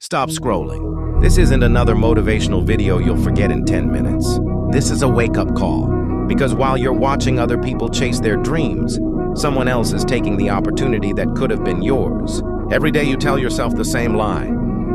Stop scrolling. This isn't another motivational video you'll forget in 10 minutes. This is a wake-up call. Because while you're watching other people chase their dreams, someone else is taking the opportunity that could have been yours. Every day you tell yourself the same lie.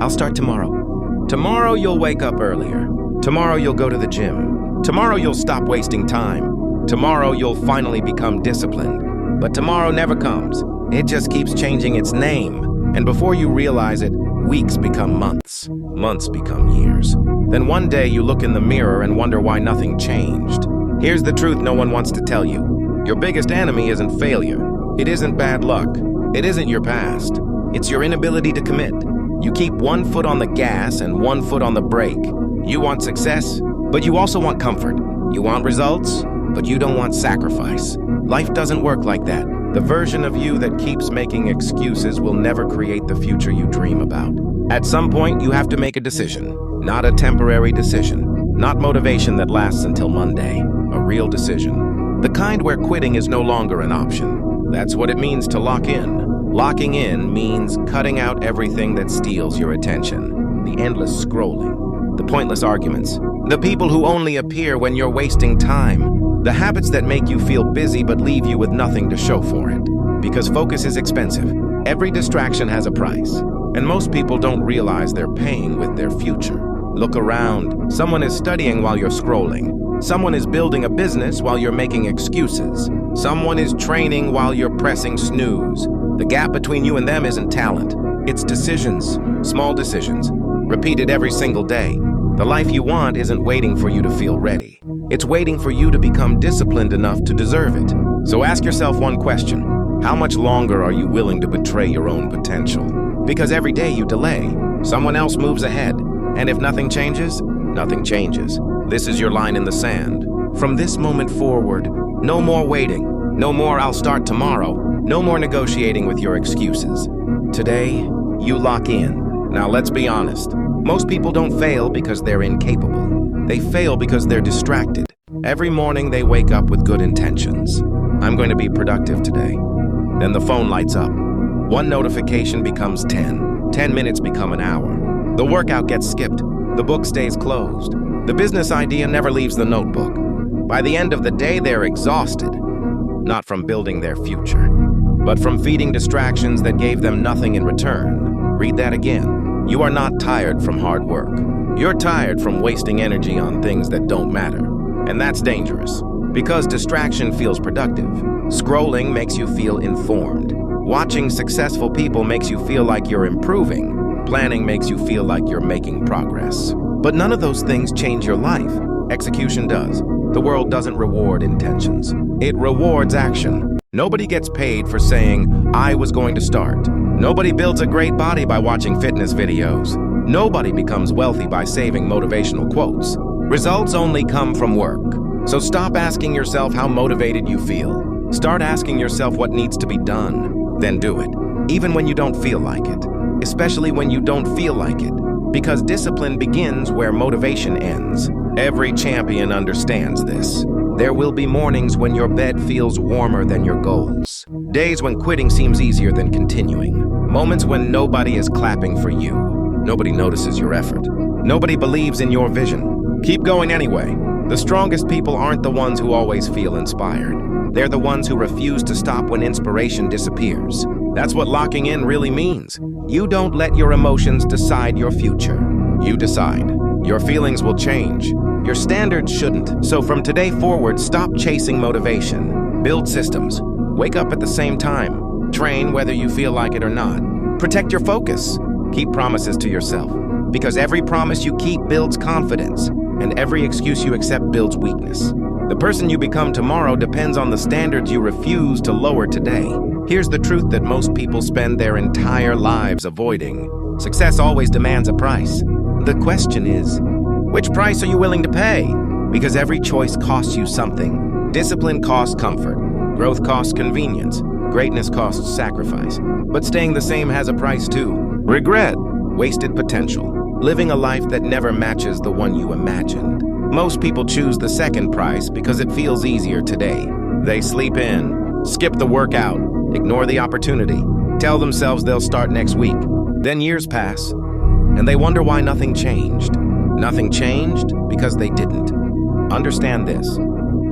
I'll start tomorrow. Tomorrow you'll wake up earlier. Tomorrow you'll go to the gym. Tomorrow you'll stop wasting time. Tomorrow you'll finally become disciplined. But tomorrow never comes. It just keeps changing its name. And before you realize it, weeks become months. Months become years. Then one day you look in the mirror and wonder why nothing changed. Here's the truth no one wants to tell you. Your biggest enemy isn't failure. It isn't bad luck. It isn't your past. It's your inability to commit. You keep one foot on the gas and one foot on the brake. You want success, but you also want comfort. You want results, but you don't want sacrifice. Life doesn't work like that. The version of you that keeps making excuses will never create the future you dream about. At some point, you have to make a decision. Not a temporary decision. Not motivation that lasts until Monday. A real decision. The kind where quitting is no longer an option. That's what it means to lock in. Locking in means cutting out everything that steals your attention. The endless scrolling. The pointless arguments. The people who only appear when you're wasting time. The habits that make you feel busy but leave you with nothing to show for it. Because focus is expensive. Every distraction has a price. And most people don't realize they're paying with their future. Look around. Someone is studying while you're scrolling. Someone is building a business while you're making excuses. Someone is training while you're pressing snooze. The gap between you and them isn't talent. It's decisions. Small decisions. Repeated every single day. The life you want isn't waiting for you to feel ready. It's waiting for you to become disciplined enough to deserve it. So ask yourself one question. How much longer are you willing to betray your own potential? Because every day you delay, someone else moves ahead. And if nothing changes, nothing changes. This is your line in the sand. From this moment forward, no more waiting. No more I'll start tomorrow. No more negotiating with your excuses. Today, you lock in. Now let's be honest. Most people don't fail because they're incapable. They fail because they're distracted. Every morning they wake up with good intentions. I'm going to be productive today. Then the phone lights up. One notification becomes 10. 10 minutes become an hour. The workout gets skipped. The book stays closed. The business idea never leaves the notebook. By the end of the day, they're exhausted. Not from building their future, but from feeding distractions that gave them nothing in return. Read that again. You are not tired from hard work. You're tired from wasting energy on things that don't matter. And that's dangerous. Because distraction feels productive. Scrolling makes you feel informed. Watching successful people makes you feel like you're improving. Planning makes you feel like you're making progress. But none of those things change your life. Execution does. The world doesn't reward intentions. It rewards action. Nobody gets paid for saying, I was going to start. Nobody builds a great body by watching fitness videos. Nobody becomes wealthy by saving motivational quotes. Results only come from work. So stop asking yourself how motivated you feel. Start asking yourself what needs to be done. Then do it. Even when you don't feel like it. Especially when you don't feel like it. Because discipline begins where motivation ends. Every champion understands this. There will be mornings when your bed feels warmer than your goals. Days when quitting seems easier than continuing. Moments when nobody is clapping for you. Nobody notices your effort. Nobody believes in your vision. Keep going anyway. The strongest people aren't the ones who always feel inspired. They're the ones who refuse to stop when inspiration disappears. That's what locking in really means. You don't let your emotions decide your future. You decide. Your feelings will change. Your standards shouldn't. So from today forward, stop chasing motivation. Build systems. Wake up at the same time. Train whether you feel like it or not. Protect your focus. Keep promises to yourself. Because every promise you keep builds confidence. And every excuse you accept builds weakness. The person you become tomorrow depends on the standards you refuse to lower today. Here's the truth that most people spend their entire lives avoiding. Success always demands a price. The question is, which price are you willing to pay? Because every choice costs you something. Discipline costs comfort. Growth costs convenience. Greatness costs sacrifice. But staying the same has a price too. Regret. Wasted potential. Living a life that never matches the one you imagined. Most people choose the second price because it feels easier today. They sleep in, skip the workout, ignore the opportunity, tell themselves they'll start next week. Then years pass. and they wonder why nothing changed. Nothing changed because they didn't. Understand this.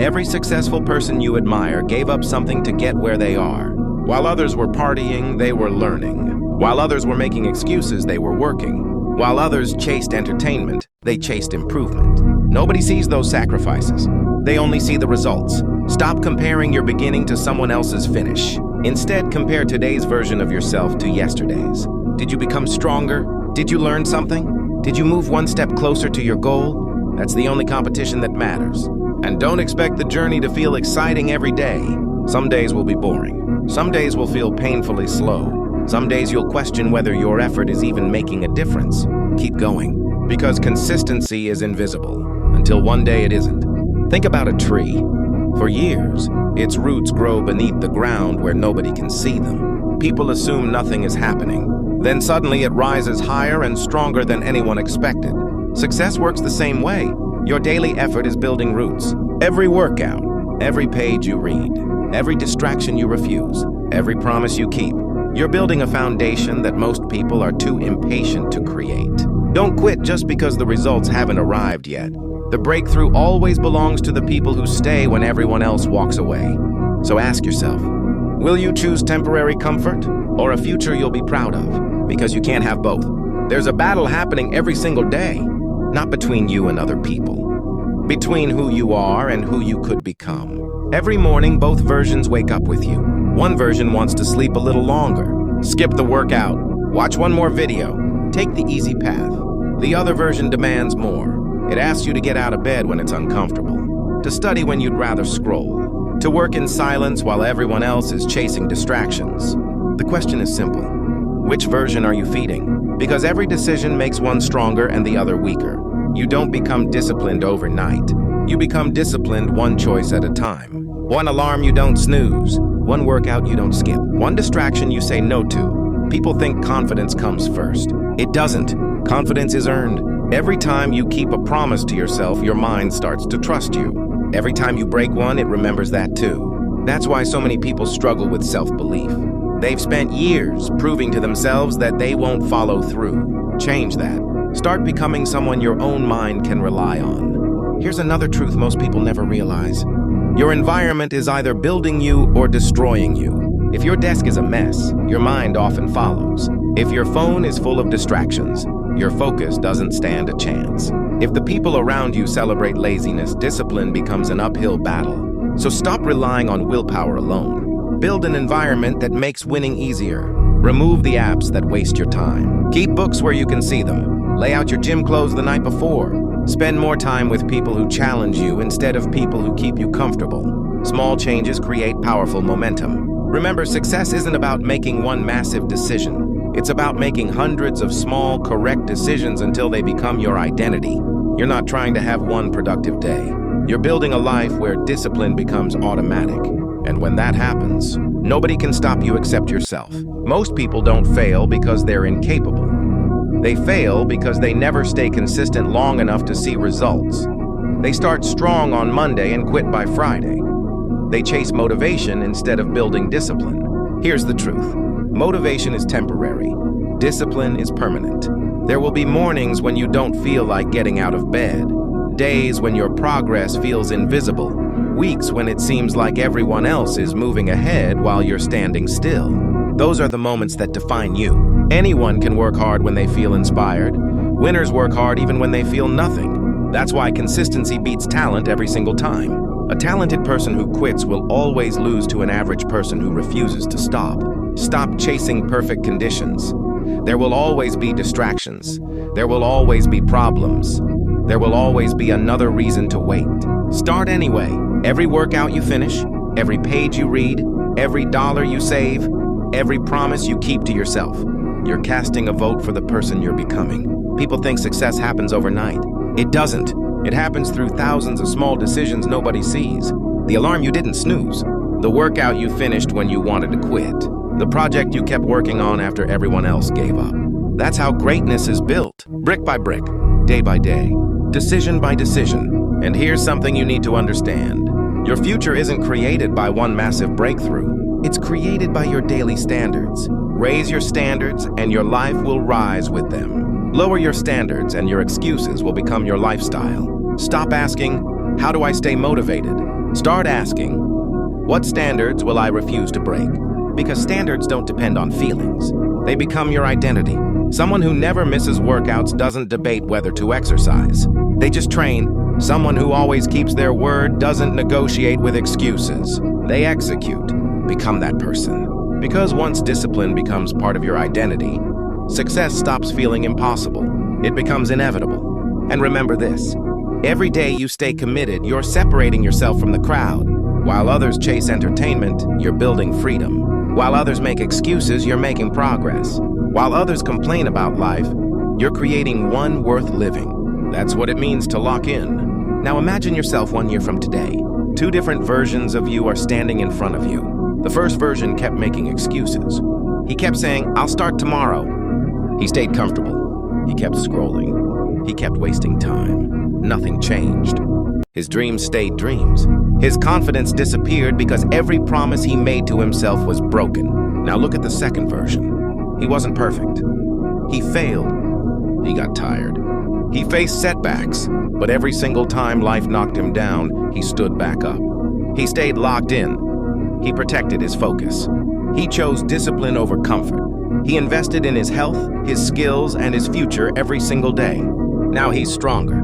Every successful person you admire gave up something to get where they are. While others were partying, they were learning. While others were making excuses, they were working. While others chased entertainment, they chased improvement. Nobody sees those sacrifices. They only see the results. Stop comparing your beginning to someone else's finish. Instead, compare today's version of yourself to yesterday's. Did you become stronger? Did you learn something? Did you move one step closer to your goal? That's the only competition that matters. And don't expect the journey to feel exciting every day. Some days will be boring. Some days will feel painfully slow. Some days you'll question whether your effort is even making a difference. Keep going, because consistency is invisible, until one day it isn't. Think about a tree. For years, its roots grow beneath the ground where nobody can see them. People assume nothing is happening. Then suddenly it rises higher and stronger than anyone expected. Success works the same way. Your daily effort is building roots. Every workout, every page you read, every distraction you refuse, every promise you keep. You're building a foundation that most people are too impatient to create. Don't quit just because the results haven't arrived yet. The breakthrough always belongs to the people who stay when everyone else walks away. So ask yourself, will you choose temporary comfort or a future you'll be proud of? Because you can't have both. There's a battle happening every single day, not between you and other people, between who you are and who you could become. Every morning, both versions wake up with you. One version wants to sleep a little longer, skip the workout, watch one more video, take the easy path. The other version demands more. It asks you to get out of bed when it's uncomfortable, to study when you'd rather scroll, to work in silence while everyone else is chasing distractions. The question is simple. Which version are you feeding? Because every decision makes one stronger and the other weaker. You don't become disciplined overnight. You become disciplined one choice at a time. One alarm you don't snooze. One workout you don't skip. One distraction you say no to. People think confidence comes first. It doesn't. Confidence is earned. Every time you keep a promise to yourself, your mind starts to trust you. Every time you break one, it remembers that too. That's why so many people struggle with self-belief. They've spent years proving to themselves that they won't follow through. Change that. Start becoming someone your own mind can rely on. Here's another truth most people never realize. Your environment is either building you or destroying you. If your desk is a mess, your mind often follows. If your phone is full of distractions, your focus doesn't stand a chance. If the people around you celebrate laziness, discipline becomes an uphill battle. So stop relying on willpower alone. Build an environment that makes winning easier. Remove the apps that waste your time. Keep books where you can see them. Lay out your gym clothes the night before. Spend more time with people who challenge you instead of people who keep you comfortable. Small changes create powerful momentum. Remember, success isn't about making one massive decision. It's about making hundreds of small, correct decisions until they become your identity. You're not trying to have one productive day. You're building a life where discipline becomes automatic. And when that happens, nobody can stop you except yourself. Most people don't fail because they're incapable. They fail because they never stay consistent long enough to see results. They start strong on Monday and quit by Friday. They chase motivation instead of building discipline. Here's the truth. Motivation is temporary. Discipline is permanent. There will be mornings when you don't feel like getting out of bed, days when your progress feels invisible, weeks when it seems like everyone else is moving ahead while you're standing still. Those are the moments that define you. Anyone can work hard when they feel inspired. Winners work hard even when they feel nothing. That's why consistency beats talent every single time. A talented person who quits will always lose to an average person who refuses to stop. Stop chasing perfect conditions. There will always be distractions. There will always be problems. There will always be another reason to wait. Start anyway. Every workout you finish, every page you read, every dollar you save, every promise you keep to yourself. You're casting a vote for the person you're becoming. People think success happens overnight. It doesn't. It happens through thousands of small decisions nobody sees. The alarm you didn't snooze. The workout you finished when you wanted to quit. The project you kept working on after everyone else gave up. That's how greatness is built. Brick by brick, day by day, decision by decision. And here's something you need to understand. Your future isn't created by one massive breakthrough. It's created by your daily standards. Raise your standards and your life will rise with them. Lower your standards and your excuses will become your lifestyle. Stop asking, how do I stay motivated? Start asking, what standards will I refuse to break? Because standards don't depend on feelings. They become your identity. Someone who never misses workouts doesn't debate whether to exercise. They just train. Someone who always keeps their word doesn't negotiate with excuses. They execute. Become that person. Because once discipline becomes part of your identity, success stops feeling impossible. It becomes inevitable. And remember this, every day you stay committed, you're separating yourself from the crowd. While others chase entertainment, you're building freedom. While others make excuses, you're making progress. While others complain about life, you're creating one worth living. That's what it means to lock in. Now imagine yourself 1 year from today. Two different versions of you are standing in front of you. The first version kept making excuses. He kept saying, I'll start tomorrow. He stayed comfortable. He kept scrolling. He kept wasting time. Nothing changed. His dreams stayed dreams. His confidence disappeared because every promise he made to himself was broken. Now look at the second version. He wasn't perfect. He failed. He got tired. He faced setbacks, but every single time life knocked him down, he stood back up. He stayed locked in. He protected his focus. He chose discipline over comfort. He invested in his health, his skills, and his future every single day. Now he's stronger,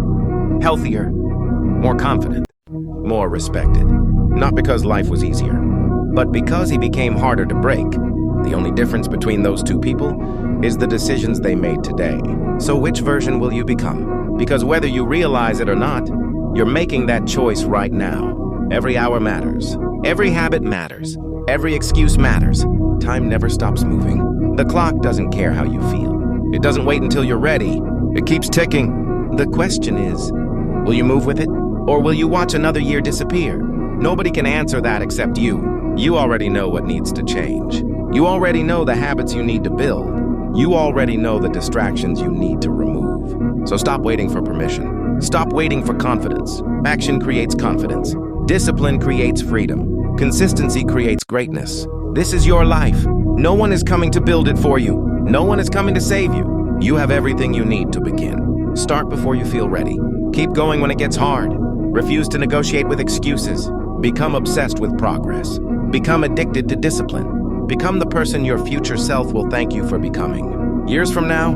healthier, more confident, more respected. Not because life was easier, but because he became harder to break. The only difference between those two people is the decisions they made today. So which version will you become? Because whether you realize it or not, you're making that choice right now. Every hour matters. Every habit matters. Every excuse matters. Time never stops moving. The clock doesn't care how you feel. It doesn't wait until you're ready. It keeps ticking. The question is, will you move with it? Or will you watch another year disappear? Nobody can answer that except you. You already know what needs to change. You already know the habits you need to build. You already know the distractions you need to remove. So stop waiting for permission. Stop waiting for confidence. Action creates confidence. Discipline creates freedom. Consistency creates greatness. This is your life. No one is coming to build it for you. No one is coming to save you. You have everything you need to begin. Start before you feel ready. Keep going when it gets hard. Refuse to negotiate with excuses. Become obsessed with progress. Become addicted to discipline. Become the person your future self will thank you for becoming. Years from now,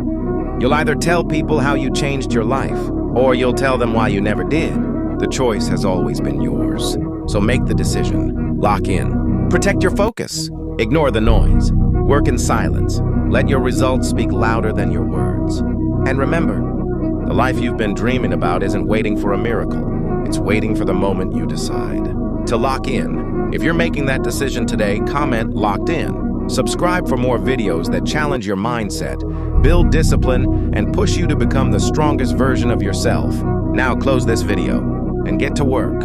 you'll either tell people how you changed your life, or you'll tell them why you never did. The choice has always been yours. So make the decision. Lock in. Protect your focus. Ignore the noise. Work in silence. Let your results speak louder than your words. And remember, the life you've been dreaming about isn't waiting for a miracle. It's waiting for the moment you decide to lock in. If you're making that decision today, comment "locked in." Subscribe for more videos that challenge your mindset, build discipline, and push you to become the strongest version of yourself. Now close this video and get to work.